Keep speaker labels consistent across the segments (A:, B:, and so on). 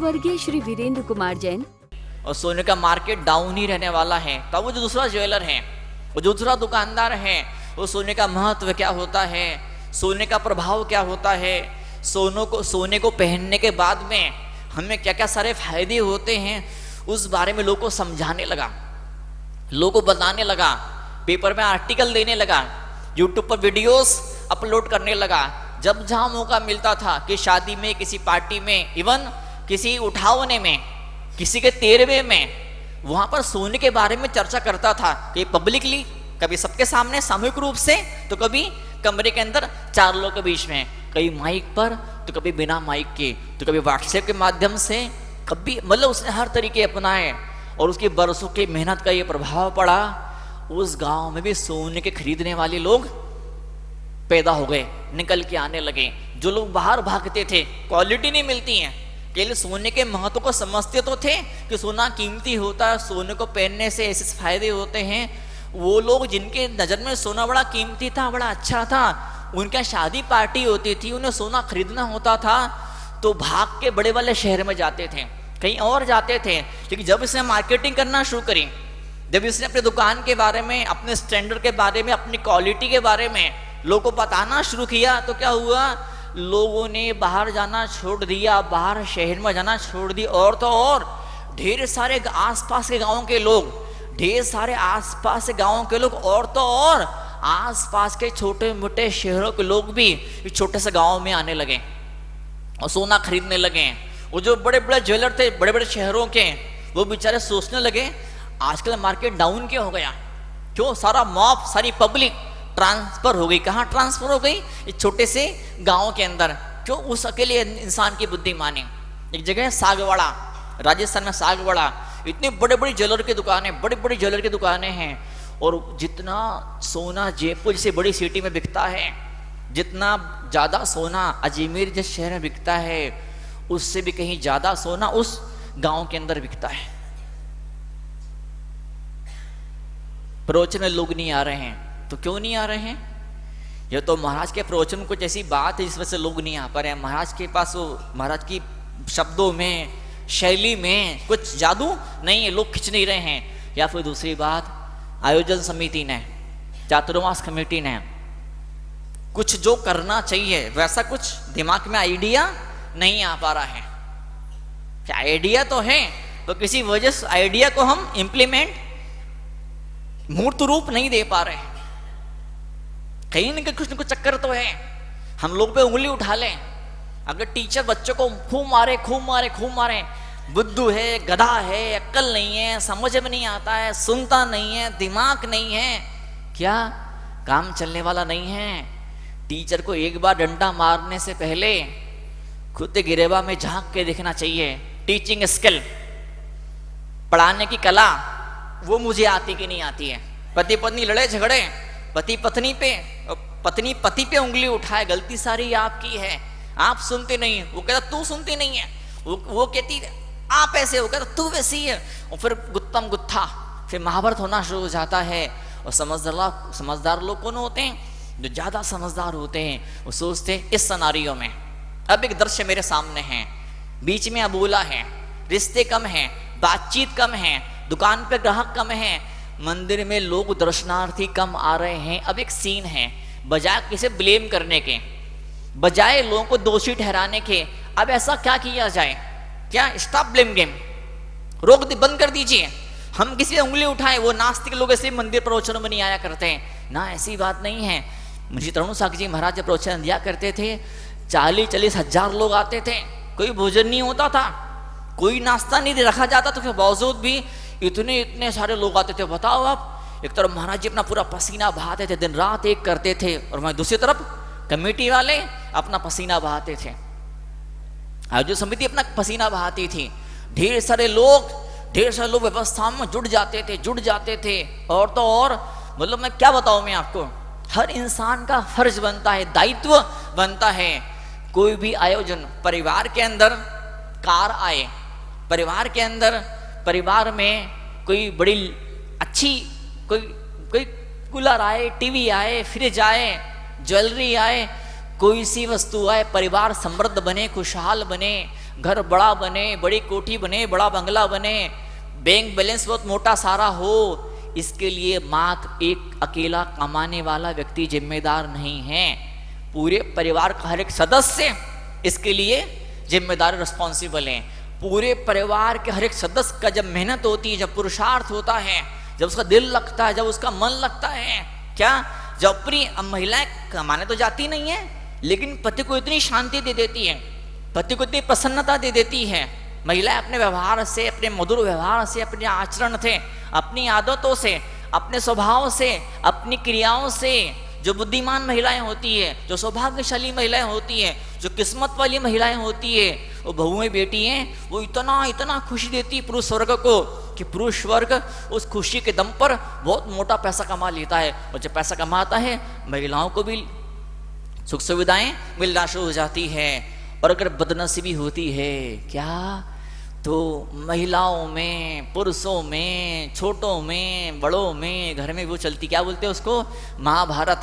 A: स्वर्गीय श्री वीरेंद्र कुमार जैन।
B: और सोने का मार्केट डाउन ही रहने वाला है। तो वो जो दूसरा ज्वेलर है, वो दूसरा दुकानदार है, वो सोने का महत्व क्या होता है, सोने का प्रभाव क्या होता है, सोने को पहनने के बाद में हमें क्या क्या सारे फायदे होते हैं, उस बारे में लोगों को समझाने लगा, लोगों को बताने लगा, पेपर में आर्टिकल देने लगा, यूट्यूब पर वीडियोस अपलोड करने लगा। जब जहाँ मौका मिलता था कि शादी में, किसी पार्टी में, इवन किसी उठावने में, किसी के तेरवे में, वहाँ पर सोने के बारे में चर्चा करता था कि पब्लिकली, कभी सबके सामने सामूहिक रूप से, तो कभी कमरे के अंदर 4 लोग के बीच में, कभी माइक पर, तो कभी बिना माइक के, तो कभी व्हाट्सएप के माध्यम से, कभी मतलब उसने हर तरीके अपनाए और उसकी बरसों की मेहनत का ये प्रभाव पड़ा। उस गांव में भी सोने के खरीदने वाले लोग पैदा हो गए, निकल के आने लगे। जो लोग बाहर भागते थे, क्वालिटी नहीं मिलती है, केवल सोने के महत्व को समझते तो थे कि सोना कीमती होता है, सोने को पहनने से ऐसे फायदे होते हैं, वो लोग जिनके नज़र में सोना बड़ा कीमती था, बड़ा अच्छा था, उनका शादी पार्टी होती थी, उन्हें सोना खरीदना होता था, तो भाग के बड़े वाले शहर में जाते थे, कहीं और जाते थे। लेकिन जब इसने मार्केटिंग करना शुरू करी, जब इसने अपनी दुकान के बारे में, अपने स्टैंडर्ड के बारे में, अपनी क्वालिटी के बारे में लोगों को बताना शुरू किया, तो क्या हुआ, लोगों ने बाहर जाना छोड़ दिया, बाहर शहर में जाना छोड़ दिया। और तो और ढेर सारे आसपास के गांवों के लोग, ढेर सारे आसपास के गांवों के लोग, और तो और आसपास के छोटे मोटे शहरों के लोग भी इस छोटे से गांव में आने लगे और सोना खरीदने लगे। वो जो बड़े बड़े ज्वेलर थे बड़े बड़े शहरों के, वो बेचारे सोचने लगे आजकल मार्केट डाउन क्यों हो गया, क्यों सारा मॉब, सारी पब्लिक ट्रांसफर हो गई। कहाँ ट्रांसफर हो गई? इस छोटे से गांव के अंदर। क्यों? उस अकेले इंसान की बुद्धि माने। एक जगह है सागवाड़ा, राजस्थान में सागवाड़ा, इतने बड़े बड़े ज्वेलर की दुकानें, बड़ी बड़ी ज्वेलर की दुकानें हैं, और जितना सोना जयपुर जैसे बड़ी सिटी में बिकता है, जितना ज़्यादा सोना अजमेर जिस शहर में बिकता है, उससे भी कहीं ज़्यादा सोना उस गांव के अंदर बिकता है। प्रवचन में लोग नहीं आ रहे हैं, तो क्यों नहीं आ रहे हैं? ये तो महाराज के प्रवचन में कुछ ऐसी बात है जिस वजह से लोग नहीं आ पा रहे हैं। महाराज के पास वो, महाराज की शब्दों में, शैली में कुछ जादू नहीं है, लोग खिंच नहीं रहे हैं। या फिर दूसरी बात, आयोजन समिति ने, चातुर्मास कमेटी ने कुछ जो करना चाहिए वैसा कुछ दिमाग में आइडिया नहीं आ पा रहा है। क्या आइडिया तो है, तो किसी वजह से आइडिया को हम इम्प्लीमेंट, मूर्त रूप नहीं दे पा रहे हैं। कहीं ना कहीं कुछ न कुछ चक्कर तो है। हम लोग पे उंगली उठा लें, अगर टीचर बच्चों को खूब मारे खूब मारे खूब मारे, बुद्धू है, गधा है, अक्ल नहीं है, समझ में नहीं आता है, सुनता नहीं है, दिमाग नहीं है, क्या काम चलने वाला नहीं है। टीचर को एक बार डंडा मारने से पहले खुद गिरेबा में झांक के देखना चाहिए। टीचिंग स्किल, पढ़ाने की कला, वो मुझे आती कि नहीं आती है। पति पत्नी लड़े झगड़े, पति पत्नी पे, पत्नी पति पे उंगली उठाए, गलती सारी आपकी है, आप सुनते नहीं, वो कहता तू सुनती नहीं है, वो कहती आप ऐसे, वो कहता तू वैसी है, और फिर गुत्तम गुत्था, फिर महाभारत होना शुरू हो जाता है। और समझदार लोग कौन होते हैं? जो ज़्यादा समझदार होते हैं, वो सोचते हैं इस सिनेरियो में अब एक दृश्य मेरे सामने है, बीच में अबोला है, रिश्ते कम हैं, बातचीत कम है, दुकान पे ग्राहक कम है, मंदिर में लोग दर्शनार्थी कम आ रहे हैं। अब एक सीन है, बजाय किसे ब्लेम करने के, बजाय लोगों को दोषी ठहराने के, अब ऐसा क्या किया जाए? क्या स्टॉप ब्लेम गेम, रोक दी, बंद कर दीजिए। हम किसी पे उंगली उठाएं, वो नास्तिक लोग ऐसे मंदिर प्रवचनों में नहीं आया करते हैं ना, ऐसी बात नहीं है। मुझे तरुण साग जी महाराज जब प्रवचन दिया करते थे, 40-40 हजार लोग आते थे, कोई भोजन नहीं होता था, कोई नाश्ता नहीं रखा जाता, तो फिर बावजूद भी इतने सारे लोग आते थे। बताओ आप, एक तरफ महाराज जी अपना पूरा पसीना बहाते थे, दिन रात एक करते थे, और वहीं दूसरी तरफ कमेटी वाले अपना पसीना बहाते थे, आयोजन समिति अपना पसीना बहाती थी। ढेर सारे लोग व्यवस्था में जुड़ जाते थे। और तो और मतलब मैं क्या बताऊं मैं आपको, हर इंसान का फर्ज बनता है, दायित्व बनता है। कोई भी आयोजन परिवार के अंदर कार आए, परिवार के अंदर, परिवार में कोई बड़ी अच्छी कोई कूलर आए, टीवी आए, फ्रिज आए, ज्वेलरी आए, कोई सी वस्तु आए, परिवार समृद्ध बने, खुशहाल बने, घर बड़ा बने, बड़ी कोठी बने, बड़ा बंगला बने, बैंक बैलेंस बहुत मोटा सारा हो, इसके लिए माँ एक अकेला कमाने वाला व्यक्ति जिम्मेदार नहीं है। पूरे परिवार का हर एक सदस्य इसके लिए जिम्मेदार रिस्पॉन्सिबल है। पूरे परिवार के हर एक सदस्य का जब मेहनत होती है, जब पुरुषार्थ होता है, जब उसका दिल लगता है, जब उसका मन लगता है, क्या जब अपनी महिलाएं कमाने तो जाती नहीं है, लेकिन पति को इतनी शांति दे देती है, पति को इतनी प्रसन्नता दे देती है। महिलाएं अपने व्यवहार से, अपने मधुर व्यवहार से, अपने आचरण से, अपनी आदतों से, अपने स्वभाव से, अपनी क्रियाओं से, जो बुद्धिमान महिलाएं होती है, जो सौभाग्यशाली महिलाएं होती है, जो किस्मत वाली महिलाएं होती है, वो बहुएं बेटी हैं, वो इतना इतना खुशी देती है पुरुष वर्ग को कि पुरुष वर्ग उस खुशी के दम पर बहुत मोटा पैसा कमा लेता है। और जब पैसा कमाता है, महिलाओं को भी सुख सुविधाएं मिलना शुरू हो जाती है। और अगर बदनसीबी होती है क्या, तो महिलाओं में, पुरुषों में, छोटों में, बड़ों में, घर में वो चलती, क्या बोलते हैं उसको, महाभारत।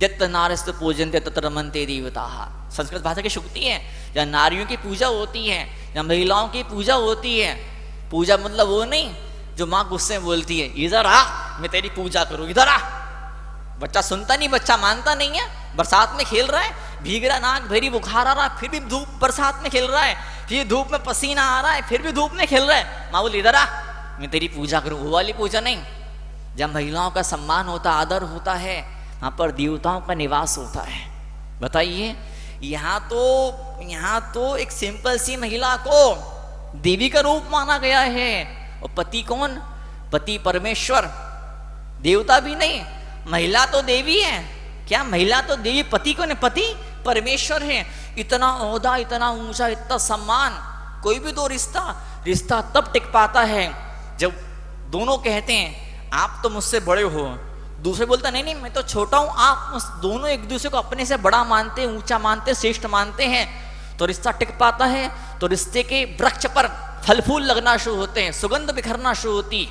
B: यत्र नारस्तु पूजन्ते तत्र रमन्ते देवताः, संस्कृत भाषा की शुक्ति है। जहाँ नारियों की पूजा होती है, जहाँ महिलाओं की पूजा होती है, पूजा मतलब वो नहीं जो माँ गुस्से में बोलती है, इधर आ मैं तेरी पूजा करूँ, इधर आ। बच्चा सुनता नहीं, बच्चा मानता नहीं है। बरसात में खेल रहा है, भीग रहा, नाक भरी बुखार आ रहा है, फिर भी धूप, बरसात में खेल रहा है, फिर धूप में पसीना आ रहा है, फिर भी धूप में खेल रहा है। माँ बोली इधर आ मैं तेरी पूजा करूँ। वो वाली पूजा नहीं। जब महिलाओं का सम्मान होता, आदर होता है, वहाँ पर देवताओं का निवास होता है। बताइए, यहाँ तो एक सिंपल सी महिला को देवी का रूप माना गया है। और पति कौन? पति परमेश्वर, देवता भी नहीं। महिला तो देवी है। क्या महिला तो देवी? पति कौन है? पति परमेश्वर है। इतना ओहदा, इतना ऊंचा, इतना सम्मान। कोई भी दो रिश्ता तब टिक पाता है जब दोनों कहते हैं आप तो मुझसे बड़े हो, दूसरे बोलता नहीं मैं तो छोटा हूं, आप दोनों एक दूसरे को अपने से बड़ा मानते हैं, ऊंचा मानते हैं, श्रेष्ठ मानते हैं, तो रिश्ता टिक पाता है। तो रिश्ते के वृक्ष पर फल फूल लगना शुरू होते हैं, सुगंध बिखरना शुरू होती,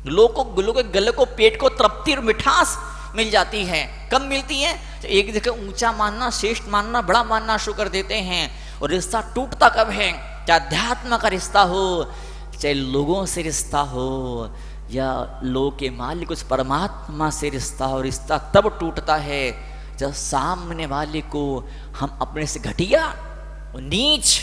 B: लोगों के गले को, पेट को तृप्ति और मिठास मिल जाती है। कब मिलती है? तो एक जगह ऊंचा मानना, श्रेष्ठ मानना, बड़ा मानना शुरू कर देते हैं। और रिश्ता टूटता कब है? चाहे अध्यात्म का रिश्ता हो, चाहे लोगों से रिश्ता हो, या लोग के मालिक उस परमात्मा से रिश्ता हो। रिश्ता तब टूटता है जब सामने वाले को हम अपने से घटिया और नीच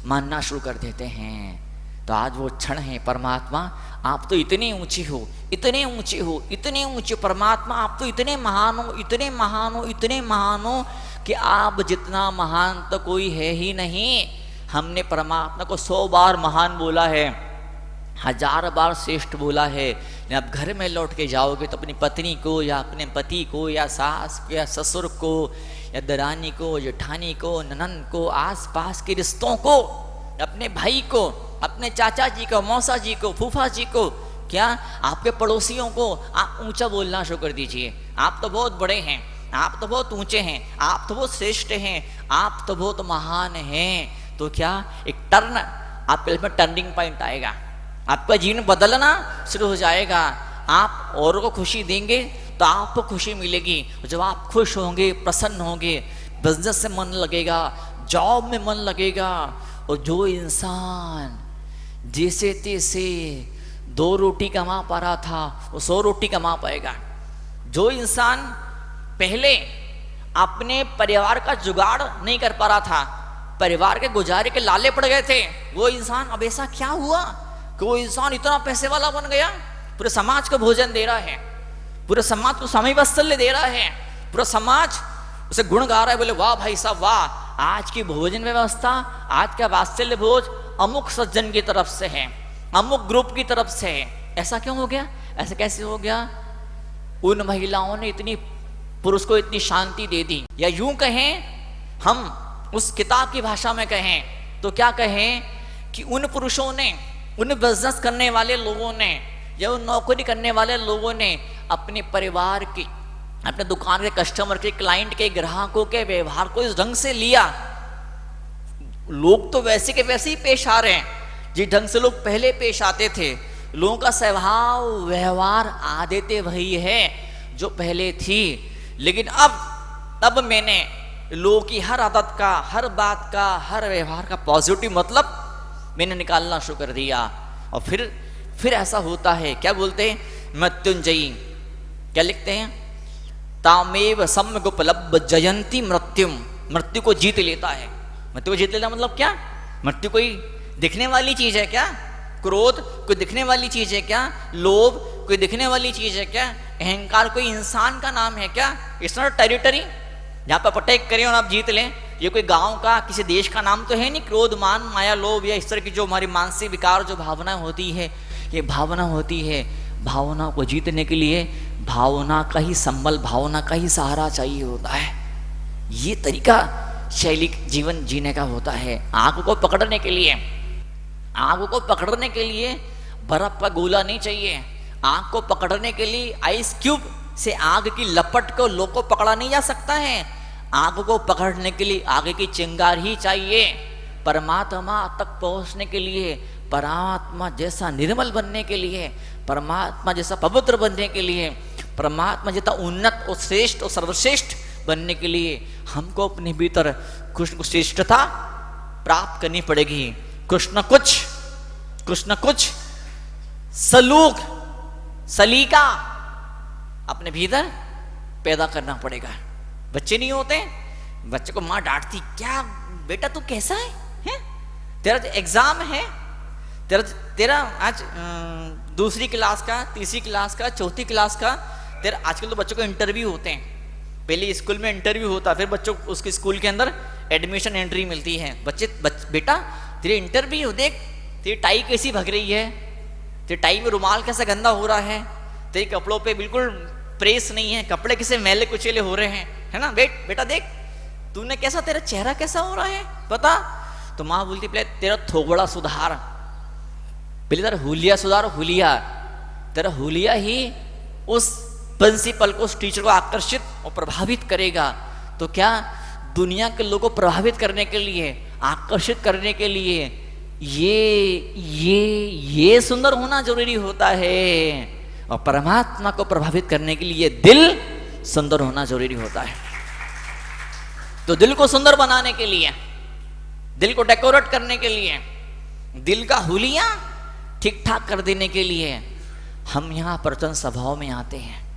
B: मानना शुरू कर देते हैं। तो आज वो क्षण है, परमात्मा आप तो इतने ऊंचे हो, इतने ऊंचे हो, इतने ऊंचे। परमात्मा आप तो इतने महान हो, इतने महान हो, इतने महान हो कि आप जितना महान तो कोई है ही नहीं। हमने परमात्मा को 100 बार महान बोला है, 1000 बार श्रेष्ठ बोला है। अब घर में लौट के जाओगे तो अपनी पत्नी को, या अपने पति को, या सास को, या ससुर को, या दरानी को, जेठानी को, ननन को, आस पास के रिश्तों को, अपने भाई को, अपने चाचा जी को, मौसा जी को, फूफा जी को, क्या आपके पड़ोसियों को आप ऊंचा बोलना शुरू कर दीजिए। आप तो बहुत बड़े हैं, आप तो बहुत ऊंचे हैं, आप तो बहुत श्रेष्ठ हैं, आप तो बहुत महान हैं। तो क्या एक टर्न आपके लाइफ में टर्निंग पॉइंट आएगा, आपका जीवन बदलना शुरू हो जाएगा। आप औरों को खुशी देंगे तो आपको खुशी मिलेगी। जब आप खुश होंगे, प्रसन्न होंगे, बिजनेस से मन लगेगा, जॉब में मन लगेगा। और जो इंसान जैसे तैसे 2 रोटी कमा पा रहा था, वो 100 रोटी कमा पाएगा। जो इंसान पहले अपने परिवार का जुगाड़ नहीं कर पा रहा था, परिवार के गुजारे के लाले पड़ गए थे, वो इंसान अब ऐसा क्या हुआ कि वो इंसान इतना पैसे वाला बन गया, पूरे समाज को भोजन दे रहा है, पूरे समाज को समय वात्सल्य दे रहा है, पूरा समाज उसे गुण गा रहा है, बोले वाह भाई साहब वाह, आज की भोजन व्यवस्था, आज का वात्सल्य भोज अमुक सज्जन की तरफ से है, अमुक ग्रुप की तरफ से है। ऐसा क्यों हो गया? ऐसा कैसे हो गया? उन महिलाओं ने इतनी पुरुष को इतनी शांति दे दी। या यूं कहें, हम उस किताब की भाषा में कहें तो क्या कहें कि उन पुरुषों ने, उन बिजनेस करने वाले लोगों ने, या उन नौकरी करने वाले लोगों ने अपने परिवार की, अपने दुकान के कस्टमर के, क्लाइंट के, ग्राहकों के व्यवहार को इस ढंग से लिया। लोग तो वैसे के वैसे ही पेश आ रहे हैं जिस ढंग से लोग पहले पेश आते थे। लोगों का स्वभाव, व्यवहार, आदतें वही है जो पहले थी। लेकिन अब मैंने लोगों की हर आदत का, हर बात का, हर व्यवहार का पॉजिटिव मतलब मैंने निकालना शुरू कर दिया। और फिर ऐसा होता है, क्या बोलते हैं मृत्युंजयी, क्या लिखते हैं, तामेव सम्यगुपलब्ध जयंती मृत्युम, मृत्यु को जीत लेता है। मृत्यु को जीत लेता मतलब क्या? मृत्यु कोई दिखने वाली चीज है क्या? क्रोध कोई दिखने वाली चीज है क्या? लोभ कोई दिखने वाली चीज है क्या? अहंकार कोई इंसान का नाम है क्या? इट्स नॉट टेरिटरी जहाँ पर अटैक करें और आप जीत लें। ये कोई गांव का, किसी देश का नाम तो है नहीं। क्रोध, मान, माया, लोभ या इस तरह की जो हमारी मानसिक विकार, जो भावना होती है, ये भावना होती है। भावना को जीतने के लिए भावना का ही संबल, भावना का ही सहारा चाहिए होता है। ये तरीका शैली जीवन जीने का होता है। आग को पकड़ने के लिए, आग को पकड़ने के लिए बर्फ का गोला नहीं चाहिए। आग को पकड़ने के लिए आइस क्यूब से आग की लपट को लोग को पकड़ा नहीं जा सकता है। आग को पकड़ने के लिए आग की चिंगार ही चाहिए। परमात्मा तक पहुंचने के लिए, परमात्मा जैसा निर्मल बनने के लिए, परमात्मा जैसा पवित्र बनने के लिए, परमात्मा जैसा उन्नत और श्रेष्ठ और सर्वश्रेष्ठ बनने के लिए हमको अपने भीतर कुछ न श्रेष्ठता प्राप्त करनी पड़ेगी। कुछ न कुछ सलूक, सलीका अपने भीतर पैदा करना पड़ेगा। बच्चे नहीं होते, बच्चे को माँ डांटती, क्या बेटा तू कैसा है? तेरा एग्जाम है, तेरा आज दूसरी क्लास का, तीसरी क्लास का, चौथी क्लास का, तेरा आजकल तो बच्चों को इंटरव्यू होते हैं। पहले स्कूल में इंटरव्यू होता, फिर बच्चों को उसके स्कूल के अंदर एडमिशन एंट्री मिलती है। बेटा तेरे इंटरव्यू देख, तेरी टाई कैसी भग रही है, तेरी टाई में रुमाल कैसा गंदा हो रहा है, तेरे कपड़ों पे बिल्कुल प्रेस नहीं है, कपड़े कैसे मैले कुचेले हो रहे हैं, है ना? बेटा देख तूने कैसा, तेरा चेहरा कैसा हो रहा है बता। तो माँ बोलती पहले तेरा थोबड़ा सुधार, पहले तेरा हुलिया सुधार। हुलिया, तेरा हुलिया ही उस प्रिंसिपल को, उस टीचर को आकर्षित और प्रभावित करेगा। तो क्या दुनिया के लोगों को प्रभावित करने के लिए, आकर्षित करने के लिए ये सुंदर होना जरूरी होता है, और परमात्मा को प्रभावित करने के लिए दिल सुंदर होना जरूरी होता है। तो दिल को सुंदर बनाने के लिए, दिल को डेकोरेट करने के लिए, दिल का हुलिया ठीक ठाक कर देने के लिए हम यहाँ प्रवचन सभाओं में आते हैं।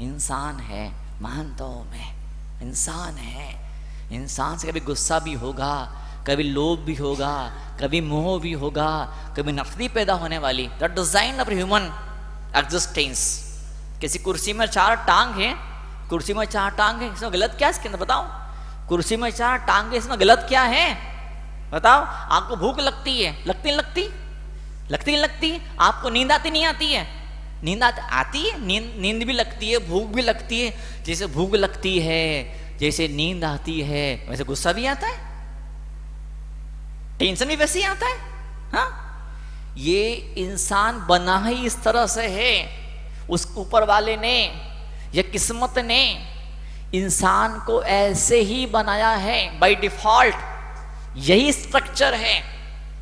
B: इंसान है, मानता हूं मैं, इंसान है। इंसान से कभी गुस्सा भी होगा, कभी लोभ भी होगा, कभी मोह भी होगा, कभी नफरत पैदा होने वाली। The design of human existence. किसी कुर्सी में 4 टांग है, कुर्सी में 4 टांग है, इसमें गलत क्या है? इसके अंदर बताओ, कुर्सी में 4 टांग है, इसमें गलत क्या है बताओ? आपको भूख लगती है, लगती नहीं लगती? आपको नींद आती नहीं आती है? नींद आती है, नींद भी लगती है, भूख भी लगती है। जैसे भूख लगती है, जैसे नींद आती है, वैसे गुस्सा भी आता है, टेंशन भी वैसे ही आता है। हाँ, ये इंसान बना ही इस तरह से है। उस ऊपर वाले ने या किस्मत ने इंसान को ऐसे ही बनाया है बाय डिफॉल्ट। यही स्ट्रक्चर है,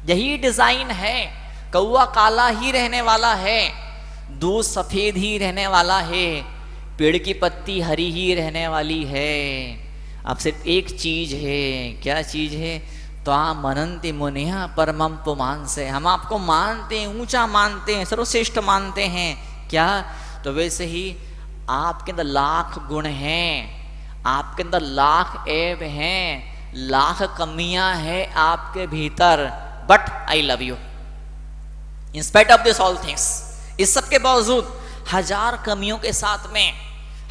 B: यही डिजाइन है। कौवा काला ही रहने वाला है, दूध सफेद ही रहने वाला है, पेड़ की पत्ती हरी ही रहने वाली है। अब सिर्फ एक चीज है, क्या चीज है? त्वां मनन्ति मुनिः परमं पुमान् से। हम आपको मानते हैं, ऊंचा मानते हैं, सर्वश्रेष्ठ मानते हैं। क्या? तो वैसे ही आपके अंदर लाख गुण हैं, आपके अंदर लाख ऐब हैं, लाख कमियां हैं आपके भीतर, but I love you in spite of this all things. इस सब के बावजूद 1000 कमियों के साथ में,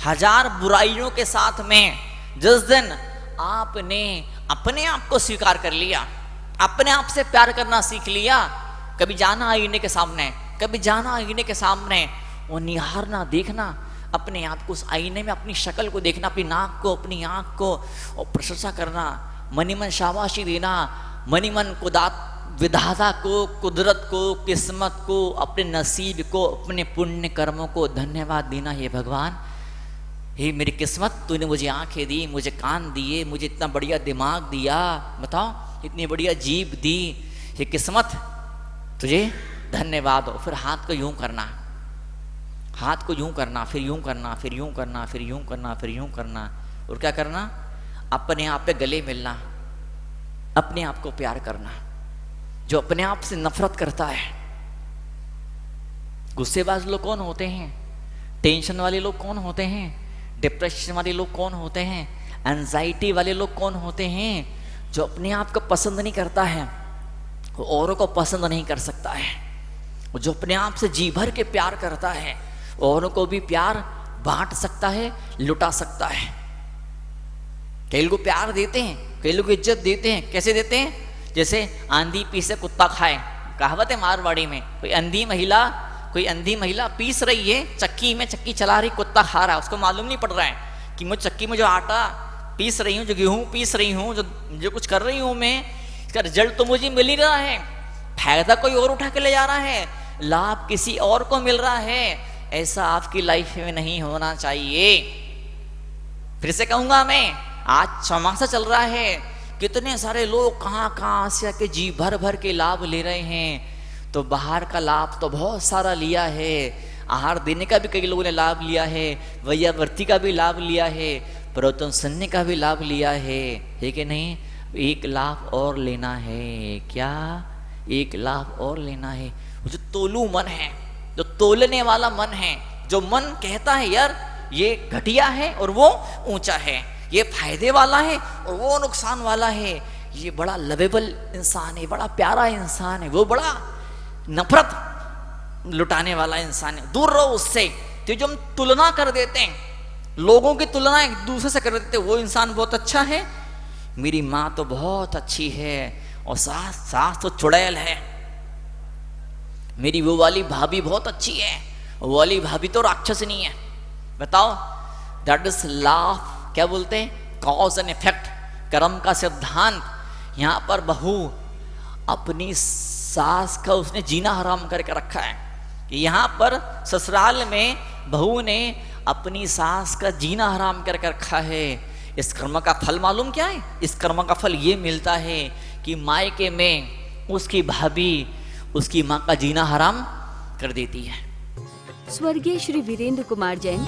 B: 1000 बुराइयों के साथ में, जिस दिन आपने अपने आप को स्वीकार कर लिया, अपने आप से प्यार करना सीख लिया, कभी जाना आईने के सामने, कभी जाना आईने के सामने वो निहारना, देखना अपने आप को, उस आईने में अपनी शक्ल को देखना, अपनी नाक को, अपनी आँख को, और प्रशंसा करना, मनी मन शाबाशी देना, मनी मन विधाता को, कुदरत को, किस्मत को, अपने नसीब को, अपने पुण्य कर्मों को धन्यवाद देना। हे भगवान, हे मेरी किस्मत, तूने मुझे आंखें दी, मुझे कान दिए, मुझे इतना बढ़िया दिमाग दिया, बताओ इतनी बढ़िया जीभ दी, ये किस्मत, तुझे धन्यवाद हो। फिर हाथ को यूं करना, हाथ को यूं करना, फिर यूं करना, फिर यूं करना, फिर यूं करना, फिर यूं करना, और क्या करना? अपने आप पे गले मिलना, अपने आप को प्यार करना। जो अपने आप से नफरत करता है, गुस्सेबाज लोग कौन होते हैं, टेंशन वाले लोग कौन होते हैं, डिप्रेशन वाले लोग कौन होते हैं, एंजाइटी वाले लोग कौन होते हैं? जो अपने आप को पसंद नहीं करता है वो औरों को पसंद नहीं कर सकता है। जो अपने आप से जी भर के प्यार करता है औरों को भी प्यार बांट सकता है, लुटा सकता है। कई लोग प्यार देते हैं, कई लोग इज्जत देते हैं। कैसे देते हैं? जैसे आंधी पीसे कुत्ता खाए, कहावत है मारवाड़ी में। कोई अंधी महिला पीस रही है चक्की में, चक्की चला रही, कुत्ता खा रहा है। उसको मालूम नहीं पड़ रहा है कि मैं चक्की में जो आटा पीस रही हूँ, जो गेहूं पीस रही हूँ, जो कुछ कर रही हूँ मैं, इसका रिजल्ट तो मुझे मिल ही रहा है। फायदा कोई और उठा के ले जा रहा है, लाभ किसी और को मिल रहा है। ऐसा आपकी लाइफ में नहीं होना चाहिए। फिर से कहूंगा मैं, आज चौमासा चल रहा है, कितने सारे लोग कहाँ से आके जी भर भर के लाभ ले रहे हैं। तो बाहर का लाभ तो बहुत सारा लिया है, आहार देने का भी कई लोगों ने लाभ लिया है, वैयावर्ती का भी लाभ लिया है, प्रवचन सुनने का भी लाभ लिया है कि नहीं? एक लाभ और लेना है। क्या? एक लाभ और लेना है। जो तोलू मन है, जो तोलने वाला मन है, जो मन कहता है यार ये घटिया है और वो ऊंचा है, ये फायदे वाला है और वो नुकसान वाला है, ये बड़ा लवेबल इंसान है, बड़ा प्यारा इंसान है, वो बड़ा नफरत लुटाने वाला इंसान है, दूर रहो उससे। तो जो हम तुलना कर देते हैं, लोगों की तुलना एक दूसरे से कर देते हैं, वो इंसान बहुत अच्छा है, मेरी माँ तो बहुत अच्छी है और सास तो चुड़ैल है, मेरी वो वाली भाभी बहुत अच्छी है, वो वाली भाभी तो राक्षसनी है। बताओ, दैट इज लॉ, क्या बोलते हैं, कॉज एंड इफेक्ट, कर्म का सिद्धांत। यहाँ पर बहू अपनी सास का उसने जीना हराम करके रखा है कि यहाँ पर ससुराल में बहू ने अपनी सास का जीना हराम करके रखा है। इस कर्म का फल मालूम क्या है? इस कर्म का फल ये मिलता है कि मायके में उसकी भाभी उसकी माँ का जीना हराम कर देती है।
A: स्वर्गीय श्री वीरेंद्र कुमार जैन